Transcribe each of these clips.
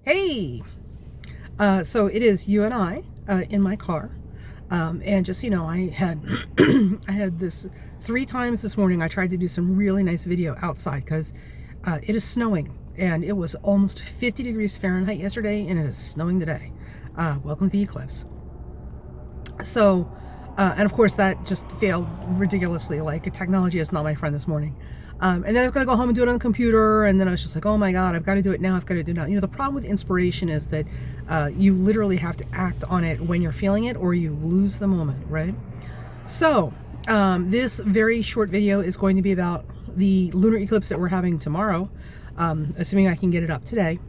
Hey, so it is you and I in my car, and just I had I had this 3 times this morning. I tried to do some really nice video outside because it is snowing, and it was almost 50 degrees Fahrenheit yesterday, and it is snowing today. Welcome to the eclipse. So, and of course that just failed ridiculously. Like, technology is not my friend this morning. And then I was going to go home and do it on the computer, and then I was just like, oh my God, I've got to do it now, I've got to do it now. The problem with inspiration is that you literally have to act on it when you're feeling it, or you lose the moment, right? So, this very short video is going to be about the lunar eclipse that we're having tomorrow, assuming I can get it up today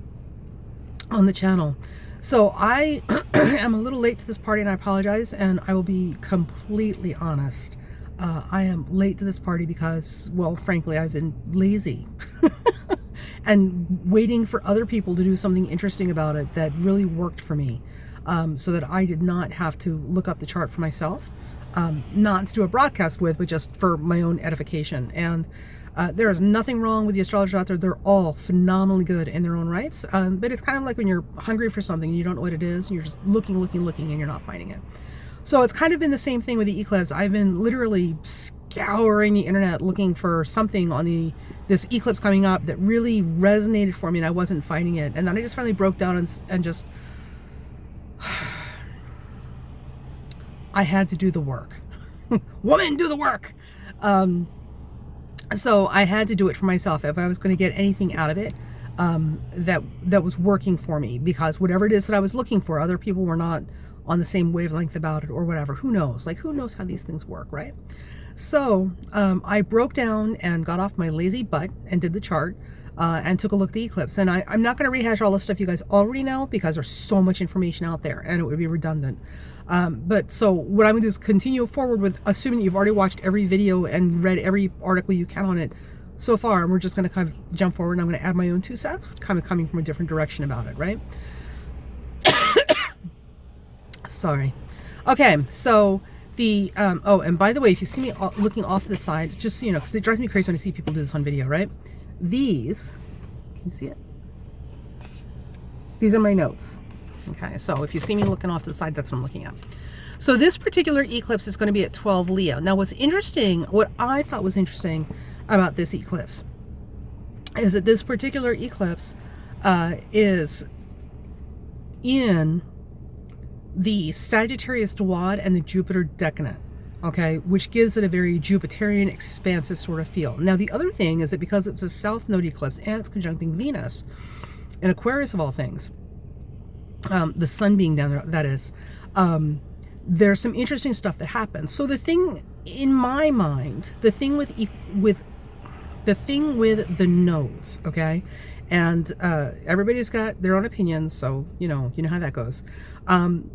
on the channel. So I am a little late to this party, and I apologize, and I will be completely honest. I am late to this party because, well, frankly, I've been lazy and waiting for other people to do something interesting about it that really worked for me, so that I did not have to look up the chart for myself, not to do a broadcast with, but just for my own edification. And there is nothing wrong with the astrologers out there. They're all phenomenally good in their own rights, but it's kind of like when you're hungry for something and you don't know what it is, and you're just looking, and you're not finding it. So it's kind of been the same thing with the eclipse. I've been literally scouring the internet looking for something on this eclipse coming up that really resonated for me, and I wasn't finding it. And then I just finally broke down and just I had to do the work. Woman, do the work. So I had to do it for myself if I was going to get anything out of it that was working for me, because whatever it is that I was looking for, other people were not on the same wavelength about it, or whatever. Who knows? Like, who knows how these things work, right? So I broke down and got off my lazy butt and did the chart and took a look at the eclipse. And I'm not going to rehash all the stuff you guys already know, because there's so much information out there and it would be redundant. But so what I'm going to do is continue forward with assuming you've already watched every video and read every article you can on it so far. And we're just going to kind of jump forward, and I'm going to add my own 2 cents, kind of coming from a different direction about it, right? Sorry. Okay, so the oh, and by the way, if you see me looking off to the side, just so you know, because it drives me crazy when I see people do this on video, right? These, can you see it? These are my notes. Okay, so if you see me looking off to the side, that's what I'm looking at. So this particular eclipse is going to be at 12 Leo. Now, what's interesting, what I thought was interesting about this eclipse, is that this particular eclipse is in the Sagittarius Duad and the Jupiter Decadent, okay, which gives it a very Jupiterian, expansive sort of feel. Now, the other thing is that because it's a South Node eclipse and it's conjuncting Venus in Aquarius of all things, the sun being down there, that is, there's some interesting stuff that happens. So the thing in my mind, the thing with the nodes, okay, and everybody's got their own opinions, so you know how that goes.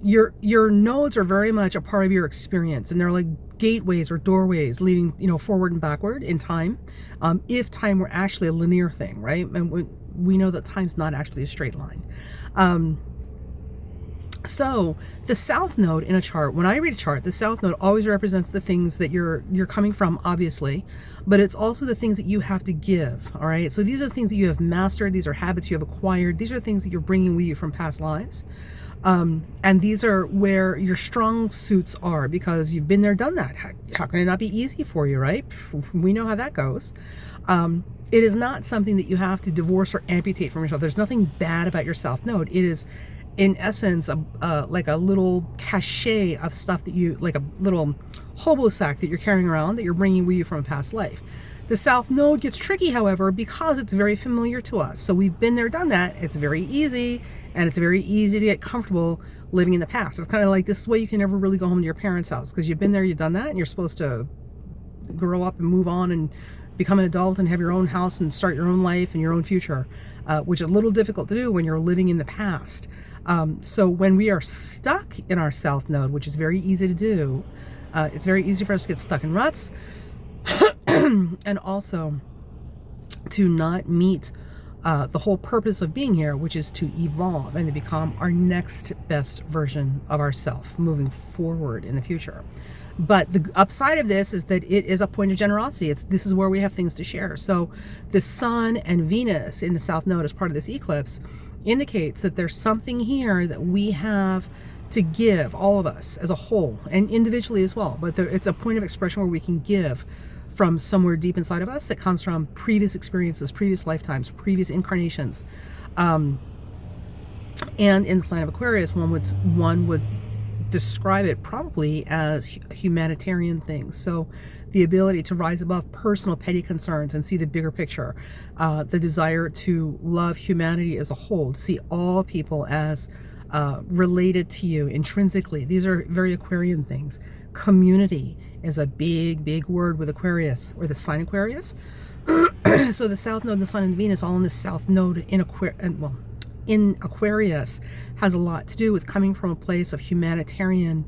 Your nodes are very much a part of your experience, and they're like gateways or doorways leading forward and backward in time, if time were actually a linear thing, right? And we know that time's not actually a straight line. So the South Node in a chart, when I read a chart, the South Node always represents the things that you're coming from, obviously, but it's also the things that you have to give, all right? So these are the things that you have mastered. These are habits you have acquired. These are things that you're bringing with you from past lives. And these are where your strong suits are, because you've been there, done that. How can it not be easy for you, right? We know how that goes. It is not something that you have to divorce or amputate from yourself. There's nothing bad about your South Node. It is, in essence, like a little cachet of stuff that you, like a little hobo sack that you're carrying around, that you're bringing with you from a past life. The South Node gets tricky, however, because it's very familiar to us. So we've been there, done that. It's very easy, and it's very easy to get comfortable living in the past. It's kind of like, this is why you can never really go home to your parents' house, because you've been there, you've done that, and you're supposed to grow up and move on and become an adult and have your own house and start your own life and your own future, which is a little difficult to do when you're living in the past. So when we are stuck in our South Node, which is very easy to do, it's very easy for us to get stuck in ruts, and also to not meet the whole purpose of being here, which is to evolve and to become our next best version of ourselves moving forward in the future. But the upside of this is that it is a point of generosity. This is where we have things to share. So the sun and Venus in the South Node as part of this eclipse indicates that there's something here that we have to give, all of us as a whole and individually as well. But it's a point of expression where we can give from somewhere deep inside of us that comes from previous experiences, previous lifetimes, previous incarnations. And in the sign of Aquarius, one would describe it probably as humanitarian things. So the ability to rise above personal petty concerns and see the bigger picture, the desire to love humanity as a whole, to see all people as related to you intrinsically. These are very Aquarian things. Community is a big word with Aquarius, or the sign Aquarius. So the South Node, the Sun, and Venus, all in the South Node in Aquarius, has a lot to do with coming from a place of humanitarian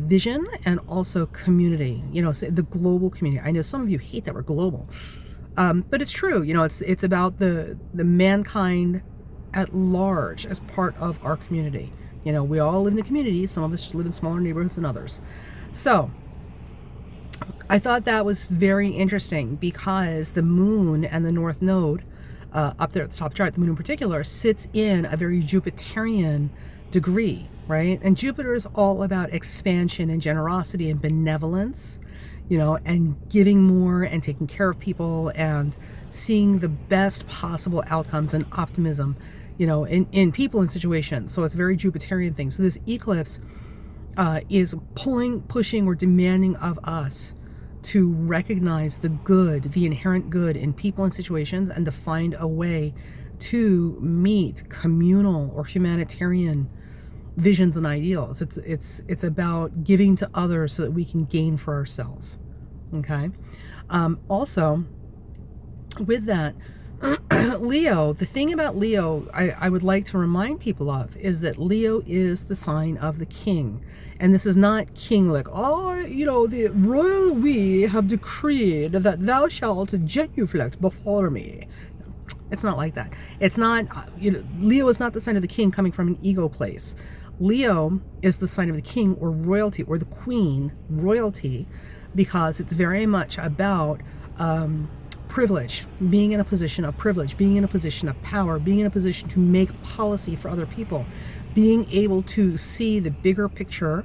vision and also community. You know, the global community. I know some of you hate that we're global, but it's true. You know, it's about the mankind at large as part of our community. You know, we all live in the community. Some of us just live in smaller neighborhoods than others. So I thought that was very interesting because the moon and the North Node up there at the top chart, the moon in particular, sits in a very Jupiterian degree, right? And Jupiter is all about expansion and generosity and benevolence, you know, and giving more and taking care of people and seeing the best possible outcomes and optimism, you know, in people and situations. So it's a very Jupiterian thing. So this eclipse is pushing, or demanding of us to recognize the good, the inherent good in people and situations, and to find a way to meet communal or humanitarian visions and ideals. It's about giving to others so that we can gain for ourselves. Okay. Also, with that, Leo, the thing about Leo I would like to remind people of is that Leo is the sign of the king. And this is not king like, oh, you know, the royal we have decreed that thou shalt genuflect before me. It's not like that. It's not, you know, Leo is not the sign of the king coming from an ego place. Leo is the sign of the king, or royalty, or the queen, royalty, because it's very much about privilege, being in a position of privilege, being in a position of power, being in a position to make policy for other people, being able to see the bigger picture,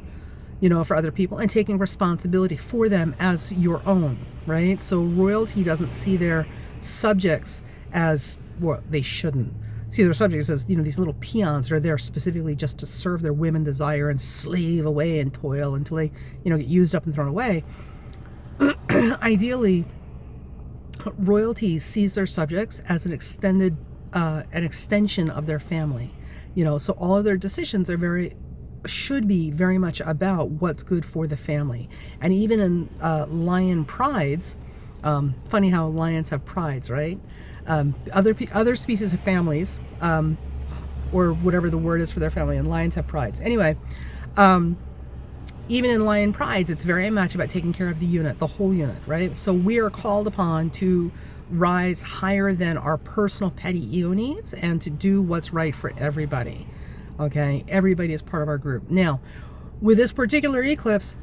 you know, for other people, and taking responsibility for them as your own, right? So royalty doesn't see their subjects as, well, they shouldn't see their subjects as, you know, these little peons that are there specifically just to serve their women desire and slave away and toil until they, you know, get used up and thrown away. Ideally, royalty sees their subjects as an extension of their family, you know, so all of their decisions are should be very much about what's good for the family. And even in lion prides, funny how lions have prides, right? Other species have families, or whatever the word is for their family, and lions have prides. Anyway, even in lion prides, it's very much about taking care of the unit, the whole unit, right? So we are called upon to rise higher than our personal petty ego needs and to do what's right for everybody. Okay, everybody is part of our group. Now, with this particular eclipse,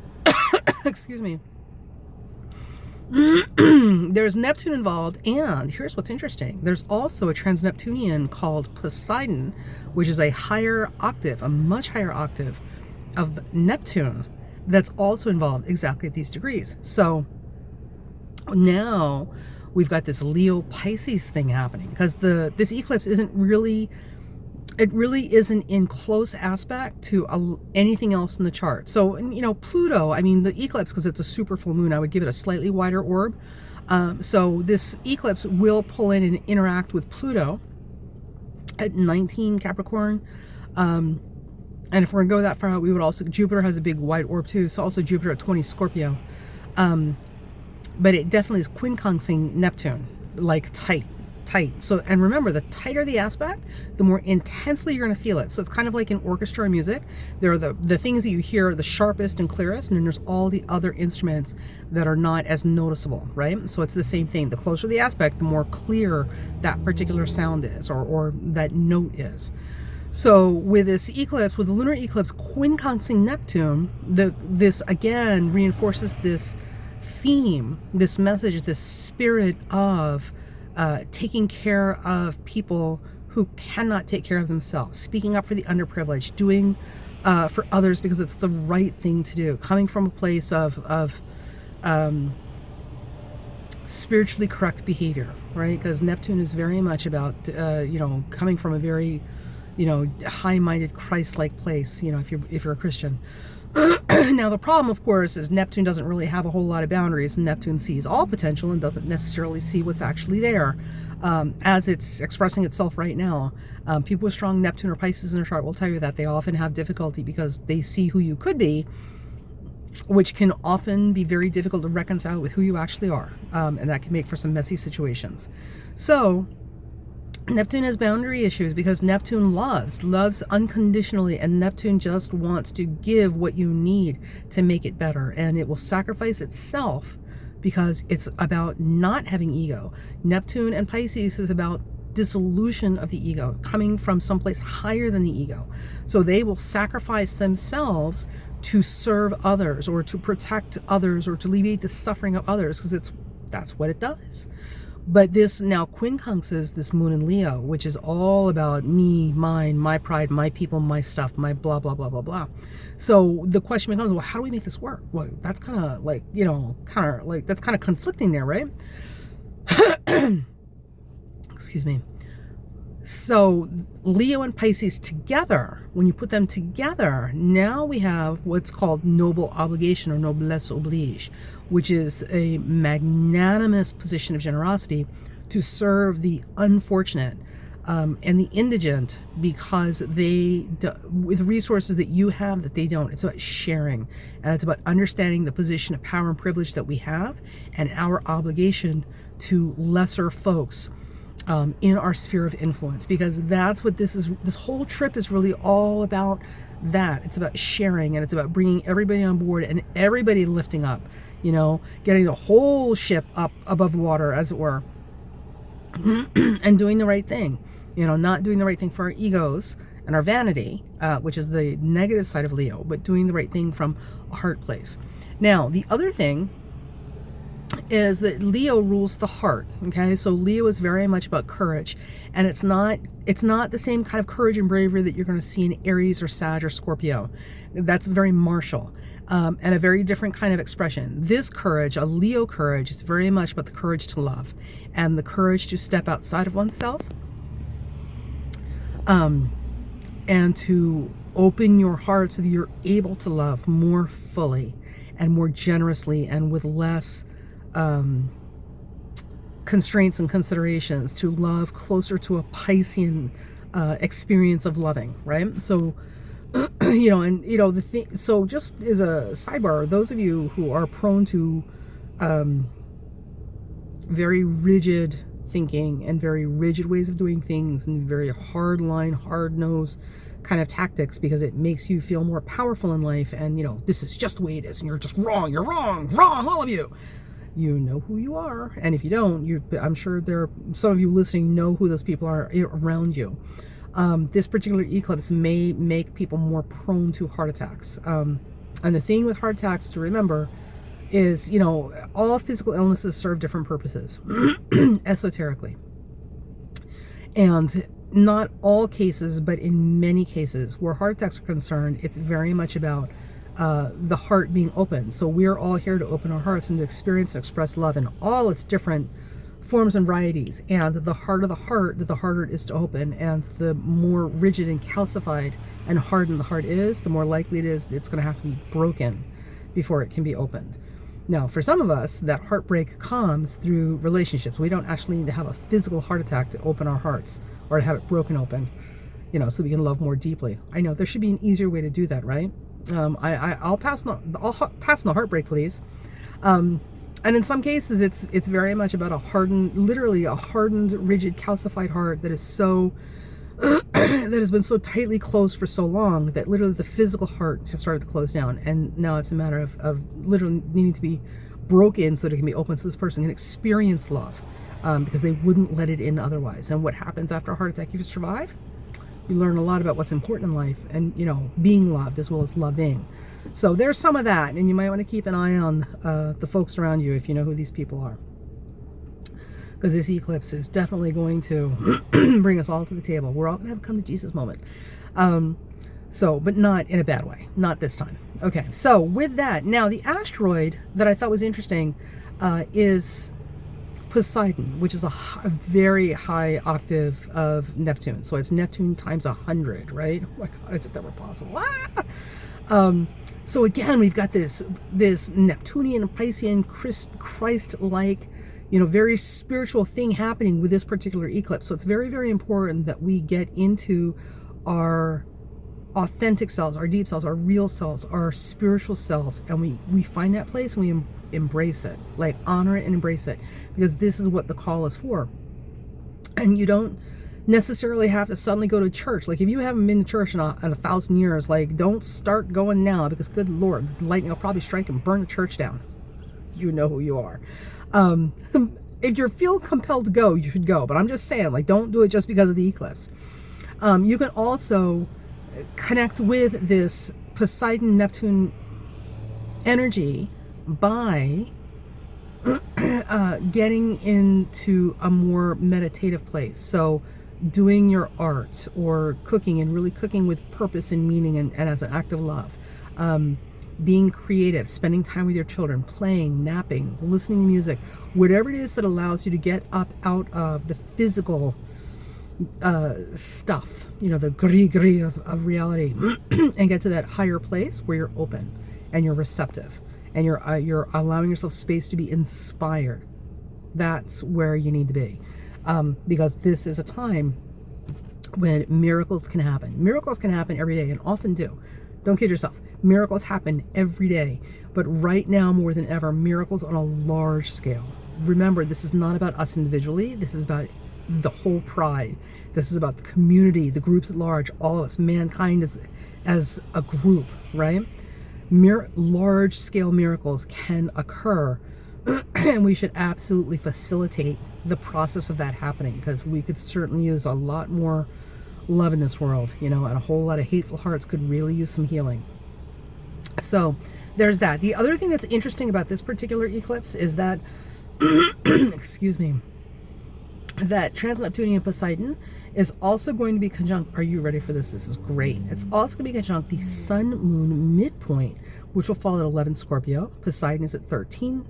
excuse me, there's Neptune involved, and here's what's interesting. There's also a trans-Neptunian called Poseidon, which is a higher octave, a much higher octave of Neptune that's also involved exactly at these degrees. So now we've got this Leo Pisces thing happening, because this eclipse isn't really in close aspect to anything else in the chart. So, you know, Pluto, I mean, the eclipse, because it's a super full moon, I would give it a slightly wider orb. So this eclipse will pull in and interact with Pluto at 19 Capricorn. And if we're going to go that far out, we would also, Jupiter has a big wide orb too, so also Jupiter at 20 Scorpio. But it definitely is quincunxing Neptune, like tight. So, and remember, the tighter the aspect, the more intensely you're going to feel it. So it's kind of like in orchestra music. There are the things that you hear are the sharpest and clearest, and then there's all the other instruments that are not as noticeable, right? So it's the same thing. The closer the aspect, the more clear that particular sound is, or that note is. So with this eclipse, with the lunar eclipse quincunxing Neptune, this again reinforces this theme, this message, this spirit of taking care of people who cannot take care of themselves, speaking up for the underprivileged, doing for others because it's the right thing to do, coming from a place of spiritually correct behavior, right? Because Neptune is very much about, coming from a very, high-minded, Christ-like place, if you're a Christian. Now, the problem, of course, is Neptune doesn't really have a whole lot of boundaries. Neptune sees all potential and doesn't necessarily see what's actually there, as it's expressing itself right now. People with strong Neptune or Pisces in their chart will tell you that they often have difficulty because they see who you could be, which can often be very difficult to reconcile with who you actually are, and that can make for some messy situations. So Neptune has boundary issues because Neptune loves unconditionally, and Neptune just wants to give what you need to make it better, and it will sacrifice itself because it's about not having ego. Neptune and Pisces is about dissolution of the ego, coming from someplace higher than the ego. So they will sacrifice themselves to serve others or to protect others or to alleviate the suffering of others, because that's what it does. But this now quincunxes this moon in Leo, which is all about me, mine, my pride, my people, my stuff, my blah, blah, blah, blah, blah. So the question becomes, well, how do we make this work? Well, that's kind of like, that's kind of conflicting there, right? Excuse me. So Leo and Pisces together, when you put them together, now we have what's called noble obligation or noblesse oblige, which is a magnanimous position of generosity to serve the unfortunate and the indigent, because with resources that you have that they don't. It's about sharing, and it's about understanding the position of power and privilege that we have and our obligation to lesser folks in our sphere of influence, because that's what this whole trip is really all about. That it's about sharing, and it's about bringing everybody on board and everybody lifting up, getting the whole ship up above water, as it were, and doing the right thing, not doing the right thing for our egos and our vanity, which is the negative side of Leo, but doing the right thing from a heart place. Now, the other thing is that Leo rules the heart. Okay, so Leo is very much about courage, and it's not the same kind of courage and bravery that you're going to see in Aries or Sag or Scorpio. That's very martial, and a very different kind of expression. This courage, a Leo courage, is very much about the courage to love and the courage to step outside of oneself, and to open your heart so that you're able to love more fully and more generously and with less constraints and considerations, to love closer to a Piscean experience of loving, right? So the thing, so just as a sidebar, those of you who are prone to very rigid thinking and very rigid ways of doing things and very hard line, hard nose kind of tactics, because it makes you feel more powerful in life, and this is just the way it is and you're just wrong, you're wrong, all of you. You know who you are, and if you don't, I'm sure there are some of you listening know who those people are around you. This particular eclipse may make people more prone to heart attacks. And the thing with heart attacks to remember is, all physical illnesses serve different purposes, esoterically. And not all cases, but in many cases where heart attacks are concerned, it's very much about the heart being open. So we're all here to open our hearts and to experience and express love in all its different forms and varieties. And the heart of the heart, the harder it is to open, and the more rigid and calcified and hardened the heart is, the more likely it is it's going to have to be broken before it can be opened. Now, for some of us, that heartbreak comes through relationships. We don't actually need to have a physical heart attack to open our hearts or to have it broken open, so we can love more deeply. I know there should be an easier way to do that, right? I'll pass on the heartbreak, please. And in some cases, it's very much about literally a hardened, rigid, calcified heart that is so that has been so tightly closed for so long that literally the physical heart has started to close down, and now it's a matter of literally needing to be broken so that it can be open, so this person can experience love, because they wouldn't let it in otherwise. And what happens after a heart attack? If you survive, you learn a lot about what's important in life, and being loved as well as loving. So there's some of that, and you might want to keep an eye on the folks around you if you know who these people are. because this eclipse is definitely going to bring us all to the table. We're all going to have a come to Jesus moment. But not in a bad way. Not this time. Okay, so with that, now the asteroid that I thought was interesting is Poseidon, which is a very high octave of Neptune. So it's Neptune times 100, right? Oh my God, as if that were possible. So again, we've got this Neptunian, Piscean, Christ-like, very spiritual thing happening with this particular eclipse. So it's very, very important that we get into our authentic selves, our deep selves, our real selves, our spiritual selves, and we find that place and we embrace it, like honor it and embrace it, because this is what the call is for. And you don't necessarily have to suddenly go to church. Like if you haven't been to church in 1,000 years, like don't start going now, because good Lord, lightning will probably strike and burn the church down. You know who you are. If you feel compelled to go, you should go. But I'm just saying, like, don't do it just because of the eclipse. You can also connect with this Poseidon Neptune energy by getting into a more meditative place. So doing your art or cooking, and really cooking with purpose and meaning, and as an act of love. Being creative, spending time with your children, playing, napping, listening to music, whatever it is that allows you to get up out of the physical stuff, the gris-gris of reality, and get to that higher place where you're open and you're receptive and you're allowing yourself space to be inspired. That's where you need to be, because this is a time when miracles can happen. Miracles can happen every day, and often do. Don't kid yourself. Miracles happen every day, but right now more than ever, miracles on a large scale. Remember, this is not about us individually. This is about the whole pride. This is about the community, the groups at large, all of us, mankind as a group, right? Large scale miracles can occur, and we should absolutely facilitate the process of that happening, because we could certainly use a lot more love in this world, and a whole lot of hateful hearts could really use some healing. So there's that. The other thing that's interesting about this particular eclipse is that excuse me, that trans-Neptunian Poseidon is also going to be conjunct, are you ready for this? This is great. It's also going to be conjunct the Sun-Moon midpoint, which will fall at 11 Scorpio. Poseidon is at 13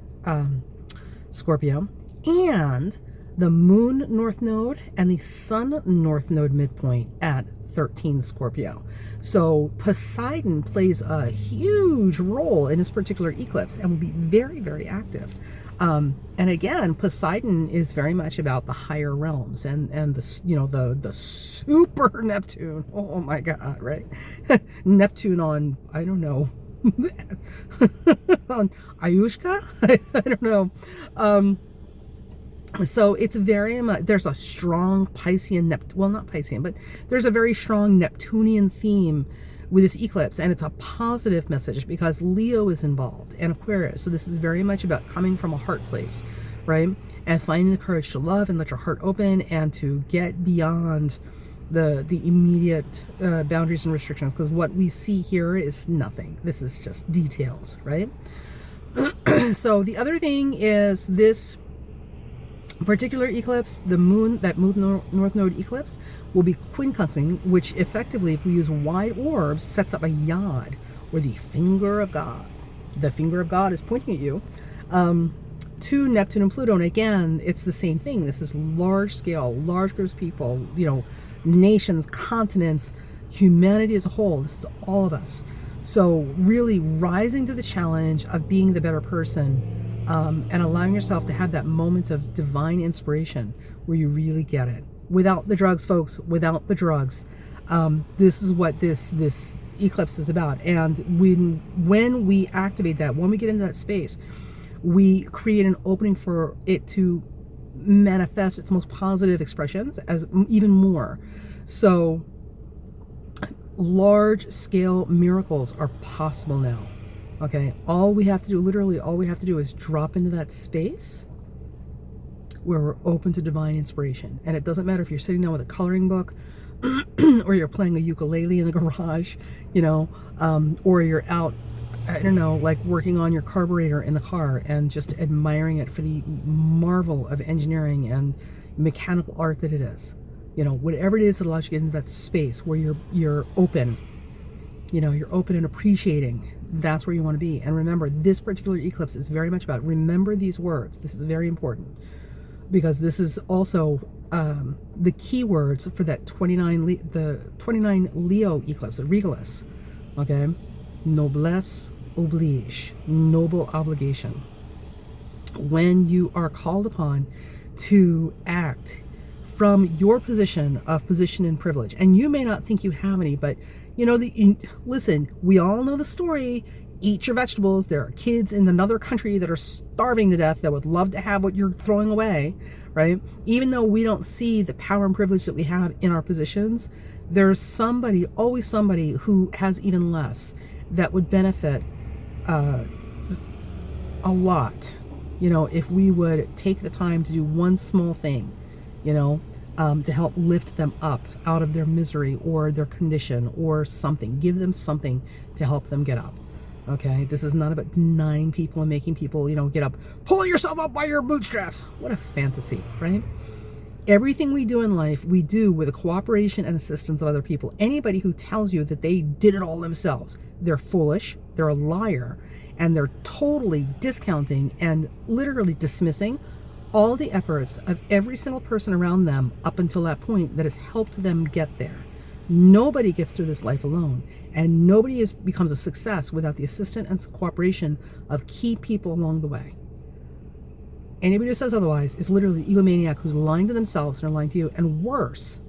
Scorpio. And the Moon North Node and the Sun North Node midpoint at 13 Scorpio. So Poseidon plays a huge role in this particular eclipse and will be very, very active. And again, Poseidon is very much about the higher realms and the super Neptune. Oh my God, right? Neptune on, I don't know, on Ayushka? I don't know. So it's very much, there's a strong Piscean, well, not Piscean, but there's a very strong Neptunian theme with this eclipse, and it's a positive message because Leo is involved and Aquarius. So this is very much about coming from a heart place, right? And finding the courage to love and let your heart open and to get beyond the immediate boundaries and restrictions, because what we see here is nothing. This is just details, right? So the other thing is this particular eclipse, the moon, that Moon North Node eclipse, will be quincunxing, which effectively, if we use wide orbs, sets up a yod, or the finger of God. The finger of God is pointing at you to Neptune and Pluto. And again, it's the same thing. This is large scale, large groups of people, nations, continents, humanity as a whole. This is all of us. So really rising to the challenge of being the better person, and allowing yourself to have that moment of divine inspiration where you really get it. Without the drugs, folks, without the drugs. This is what this eclipse is about. And when we activate that, when we get into that space, we create an opening for it to manifest its most positive expressions as even more. So large scale miracles are possible now. Okay, all we have to do, literally all we have to do, is drop into that space where we're open to divine inspiration. And it doesn't matter if you're sitting down with a coloring book or you're playing a ukulele in the garage, or you're out I don't know, like working on your carburetor in the car and just admiring it for the marvel of engineering and mechanical art that it is. You know, whatever it is that allows you to get into that space where you're open, you know, you're open and appreciating. That's where you want to be. And remember, this particular eclipse is very much about, remember these words. This is very important, because this is also the keywords for that 29 Leo eclipse, the Regalis. Okay, noblesse oblige, noble obligation. When you are called upon to act from your position and privilege, and you may not think you have any, but you know, listen, we all know the story. Eat your vegetables. There are kids in another country that are starving to death that would love to have what you're throwing away, right? Even though we don't see the power and privilege that we have in our positions, there's somebody, always somebody, who has even less that would benefit a lot, you know, if we would take the time to do one small thing, you know, to help lift them up out of their misery or their condition or something. Give them something to help them get up. Okay, this is not about denying people and making people, you know, get up. Pull yourself up by your bootstraps. What a fantasy, right? Everything we do in life, we do with the cooperation and assistance of other people. Anybody who tells you that they did it all themselves, they're foolish, they're a liar, and they're totally discounting and literally dismissing all the efforts of every single person around them up until that point that has helped them get there. Nobody gets through this life alone, and nobody becomes a success without the assistance and cooperation of key people along the way. Anybody who says otherwise is literally an egomaniac who's lying to themselves and are lying to you. And worse,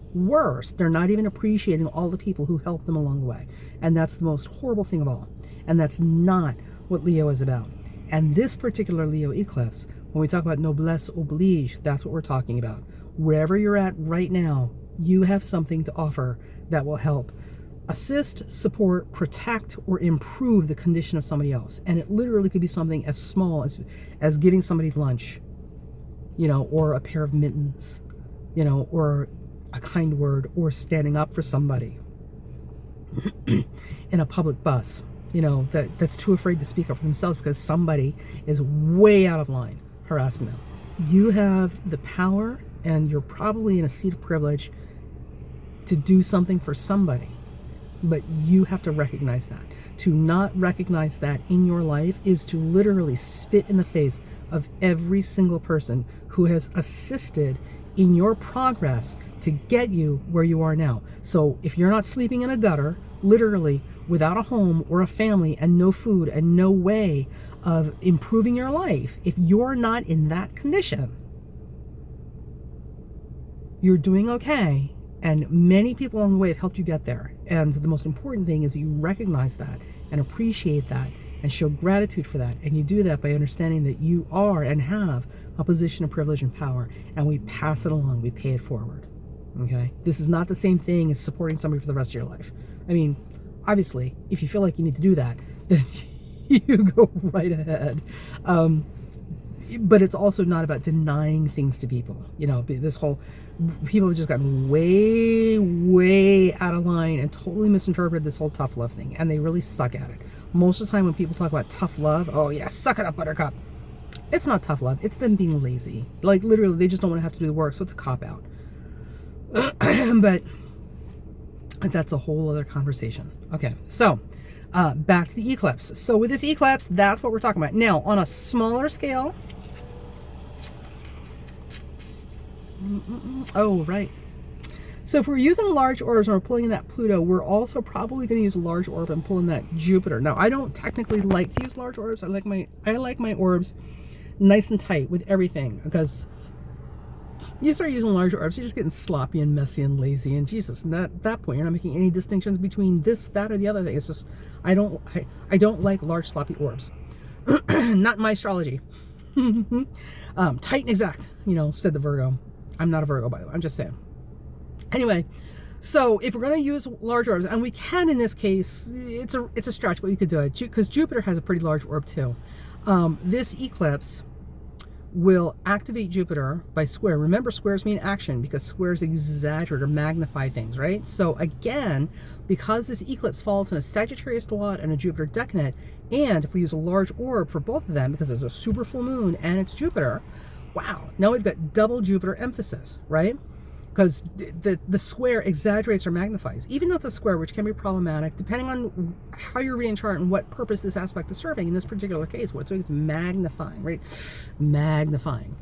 they're not even appreciating all the people who helped them along the way. And that's the most horrible thing of all. And that's not what Leo is about. And this particular Leo eclipse, when we talk about noblesse oblige, that's what we're talking about. Wherever you're at right now, you have something to offer that will help assist, support, protect, or improve the condition of somebody else. And it literally could be something as small as giving somebody lunch, you know, or a pair of mittens, you know, or a kind word, or standing up for somebody in a public bus, you know, that's too afraid to speak up for themselves because somebody is way out of line harassing them. You have the power, and you're probably in a seat of privilege to do something for somebody, but you have to recognize that. To not recognize that in your life is to literally spit in the face of every single person who has assisted in your progress to get you where you are now. So if you're not sleeping in a gutter, literally without a home or a family and no food and no way of improving your life, if you're not in that condition, you're doing okay. And many people along the way have helped you get there. And the most important thing is you recognize that and appreciate that and show gratitude for that. And you do that by understanding that you are and have a position of privilege and power. And we pass it along. We pay it forward. Okay? This is not the same thing as supporting somebody for the rest of your life. I mean, obviously, if you feel like you need to do that, then you go right ahead. But it's also not about denying things to people. You know, this whole, people have just gotten way, way out of line and totally misinterpreted this whole tough love thing. And they really suck at it. Most of the time when people talk about tough love, oh yeah, suck it up, buttercup. It's not tough love. It's them being lazy. Like literally, they just don't want to have to do the work. So it's a cop out. But that's a whole other conversation. Okay, so back to the eclipse. So with this eclipse, that's what we're talking about. Now, on a smaller scale, oh, right. So if we're using large orbs and we're pulling in that Pluto, we're also probably going to use a large orb and pull in that Jupiter. Now, I don't technically like to use large orbs. I like my orbs nice and tight with everything, because you start using large orbs, you're just getting sloppy and messy and lazy. And Jesus, at that point, you're not making any distinctions between this, that, or the other thing. It's just, I don't like large sloppy orbs. Not in my astrology. Tight and exact, you know, said the Virgo. I'm not a Virgo, by the way. I'm just saying. Anyway, so if we're going to use large orbs, and we can in this case, it's a stretch, but we could do it because Jupiter has a pretty large orb too. This eclipse will activate Jupiter by square. Remember, squares mean action because squares exaggerate or magnify things, right? So again, because this eclipse falls in a Sagittarius dot and a Jupiter decanate, and if we use a large orb for both of them because there's a super full moon and it's Jupiter, wow, now we've got double Jupiter emphasis, right? Because the square exaggerates or magnifies, even though it's a square, which can be problematic depending on how you're reading chart and what purpose this aspect is serving. In this particular case, what it's doing is magnifying, right? Magnifying.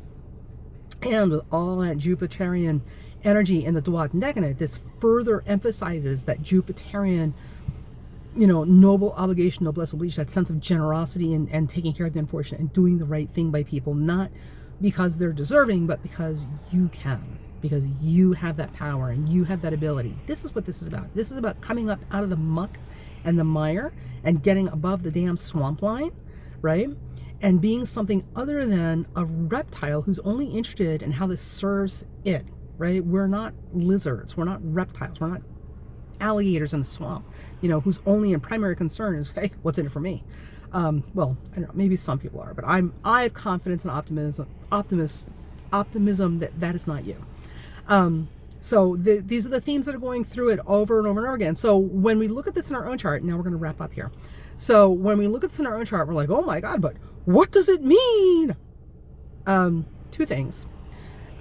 And with all that Jupiterian energy in the Dwat Decanate, this further emphasizes that Jupiterian, noble obligation, noblesse oblige, that sense of generosity and taking care of the unfortunate and doing the right thing by people, not because they're deserving, but because you can. Because you have that power and you have that ability. This is what this is about. This is about coming up out of the muck and the mire and getting above the damn swamp line, right? And being something other than a reptile who's only interested in how this serves it, right? We're not lizards. We're not reptiles. We're not alligators in the swamp, whose only and primary concern is, hey, what's in it for me? Well, I don't know, maybe some people are, but I have confidence and optimism that is not you. So these are the themes that are going through it over and over and over again. So when we look at this in our own chart, now we're going to wrap up here. So when we look at this in our own chart, we're like, oh my God, but what does it mean? Two things.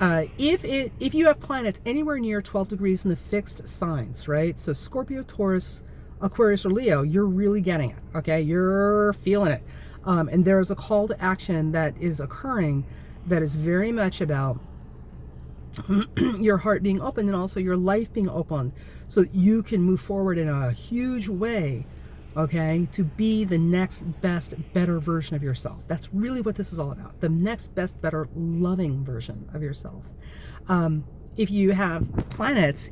If you have planets anywhere near 12 degrees in the fixed signs, right? So Scorpio, Taurus, Aquarius, or Leo, you're really getting it. Okay. You're feeling it. And there's a call to action that is occurring that is very much about your heart being open and also your life being open so that you can move forward in a huge way, okay, to be the next best, better version of yourself. That's really what this is all about. The next best, better, loving version of yourself. If you have planets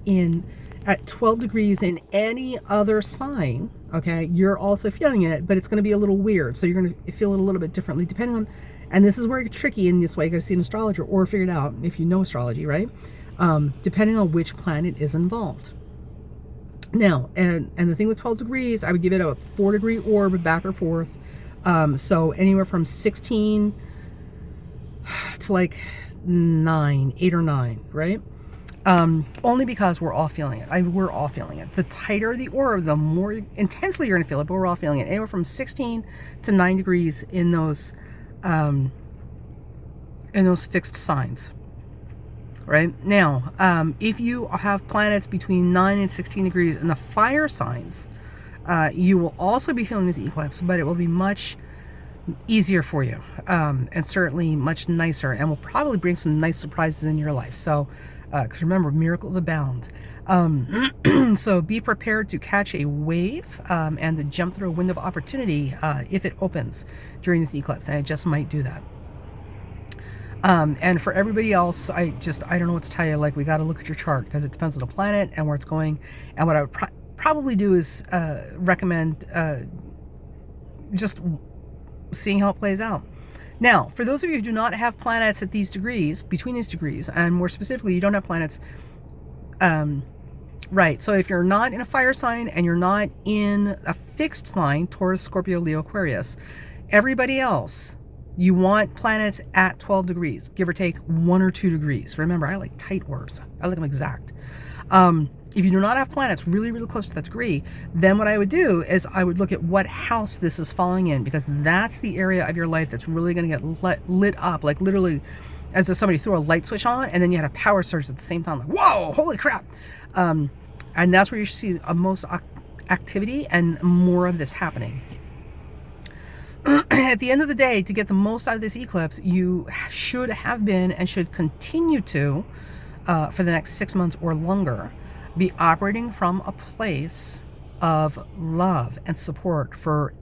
at 12 degrees in any other sign, okay, you're also feeling it, but it's going to be a little weird. So you're going to feel it a little bit differently depending on. And this is where it's tricky in this way. You got to see an astrologer or figure it out if you know astrology, right? Depending on which planet is involved. Now, and the thing with 12 degrees, I would give it a 4-degree orb back or forth. So anywhere from 16 to like 8 or 9, right? Only because we're all feeling it. We're all feeling it. The tighter the orb, the more intensely you're going to feel it, but we're all feeling it. Anywhere from 16 to 9 degrees in those fixed signs, right? Now, if you have planets between 9 and 16 degrees in the fire signs, you will also be feeling this eclipse, but it will be much easier for you, and certainly much nicer, and will probably bring some nice surprises in your life. So, because remember, miracles abound. So be prepared to catch a wave and to jump through a window of opportunity if it opens during this eclipse, and it just might do that. And for everybody else, I don't know what to tell you. Like, we got to look at your chart because it depends on the planet and where it's going. And what I would probably do is recommend just seeing how it plays out. Now, for those of you who do not have planets at these degrees, between these degrees, and more specifically, you don't have planets, right, so if you're not in a fire sign and you're not in a fixed sign, Taurus, Scorpio, Leo, Aquarius, everybody else, you want planets at 12 degrees, give or take 1 or 2 degrees. Remember, I like tight orbs. I like them exact. If you do not have planets really, really close to that degree, then what I would do is I would look at what house this is falling in, because that's the area of your life that's really going to get lit up, like literally as if somebody threw a light switch on and then you had a power surge at the same time, like, whoa, holy crap. And that's where you should see most activity and more of this happening. At the end of the day, to get the most out of this eclipse, you should have been and should continue to, for the next 6 months or longer, be operating from a place of love and support for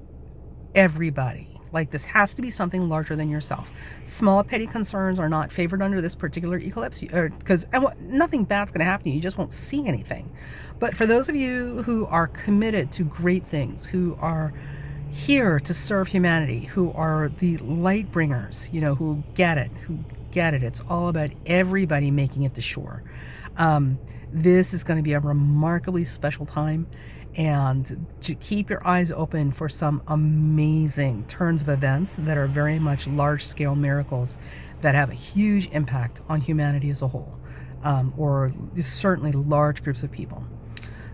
everybody. Like, this has to be something larger than yourself. Small petty concerns are not favored under this particular eclipse, because nothing bad's going to happen to you. You just won't see anything. But for those of you who are committed to great things, who are here to serve humanity, who are the light bringers, who get it. It's all about everybody making it to shore. This is going to be a remarkably special time, and to keep your eyes open for some amazing turns of events that are very much large-scale miracles that have a huge impact on humanity as a whole, or certainly large groups of people.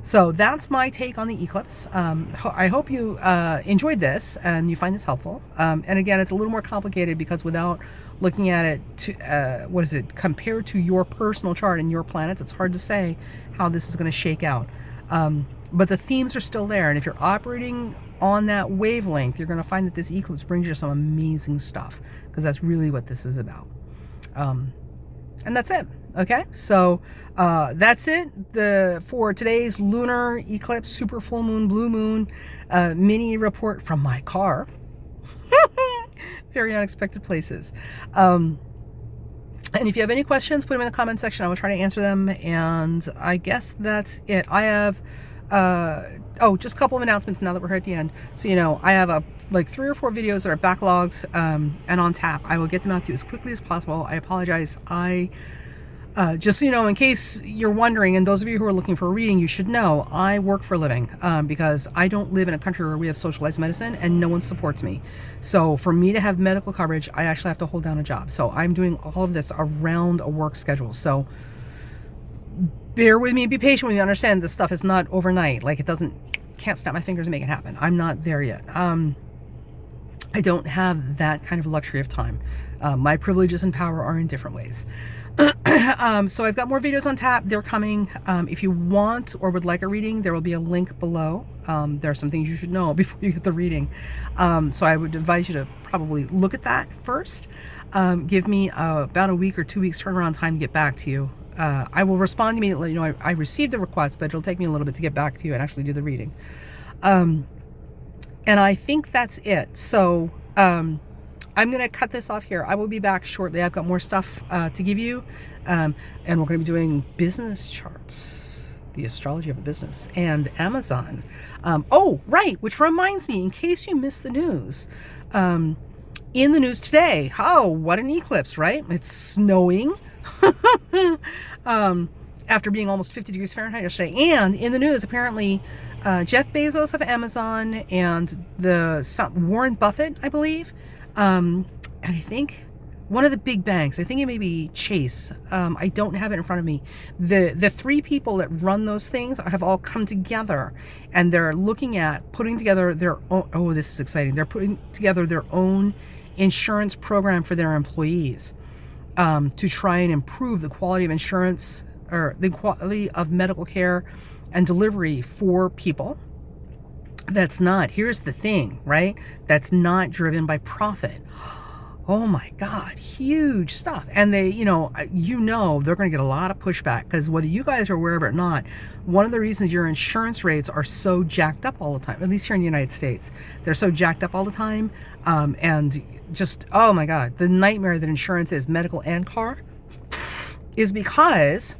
So that's my take on the eclipse. I hope you enjoyed this and you find this helpful. And again, it's a little more complicated because without looking at it to, compared to your personal chart and your planets, it's hard to say how this is going to shake out. But the themes are still there. And if you're operating on that wavelength, you're going to find that this eclipse brings you some amazing stuff, because that's really what this is about. And that's it. Okay, so that's it for today's lunar eclipse, super full moon, blue moon mini report from my car. Very unexpected places. And if you have any questions, put them in the comment section. I will try to answer them. And I guess that's it. I have just a couple of announcements now that we're here at the end. So, you know, I have like 3 or 4 videos that are backlogged and on tap. I will get them out to you as quickly as possible. I apologize. Just so you know, in case you're wondering, and those of you who are looking for a reading, you should know I work for a living because I don't live in a country where we have socialized medicine and no one supports me. So for me to have medical coverage, I actually have to hold down a job. So I'm doing all of this around a work schedule. So bear with me, be patient with me. Understand this stuff is not overnight. Like can't snap my fingers and make it happen. I'm not there yet. I don't have that kind of luxury of time. My privileges and power are in different ways. So I've got more videos on tap. They're coming. If you want or would like a reading, there will be a link below. There are some things you should know before you get the reading. So I would advise you to probably look at that first. Give me about a week or 2 weeks turnaround time to get back to you. I will respond immediately. You know, I received the request, but it'll take me a little bit to get back to you and actually do the reading. And I think that's it. So I'm going to cut this off here. I will be back shortly. I've got more stuff to give you. And we're going to be doing business charts, the astrology of a business, and Amazon. Oh, right. Which reminds me, in case you missed the news, in the news today, what an eclipse, right? It's snowing. After being almost 50 degrees Fahrenheit yesterday. And in the news, apparently, Jeff Bezos of Amazon and Warren Buffett, I believe, and I think one of the big banks, I think it may be Chase. I don't have it in front of me. The 3 people that run those things have all come together, and they're looking at putting together their own. Oh, this is exciting! They're putting together their own insurance program for their employees to try and improve the quality of insurance, or the quality of medical care and delivery for people. That's not, here's the thing, right? That's not driven by profit. Oh my God, huge stuff. And they, they're going to get a lot of pushback, because whether you guys are aware of it or not, one of the reasons your insurance rates are so jacked up all the time, at least here in the United States, they're so jacked up all the time. And just, oh my God, the nightmare that insurance is, medical and car, is because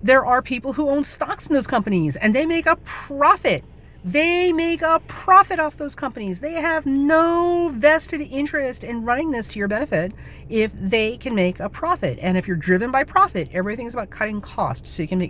there are people who own stocks in those companies and they make a profit. They make a profit off those companies. They have no vested interest in running this to your benefit if they can make a profit. And if you're driven by profit, everything's about cutting costs so you can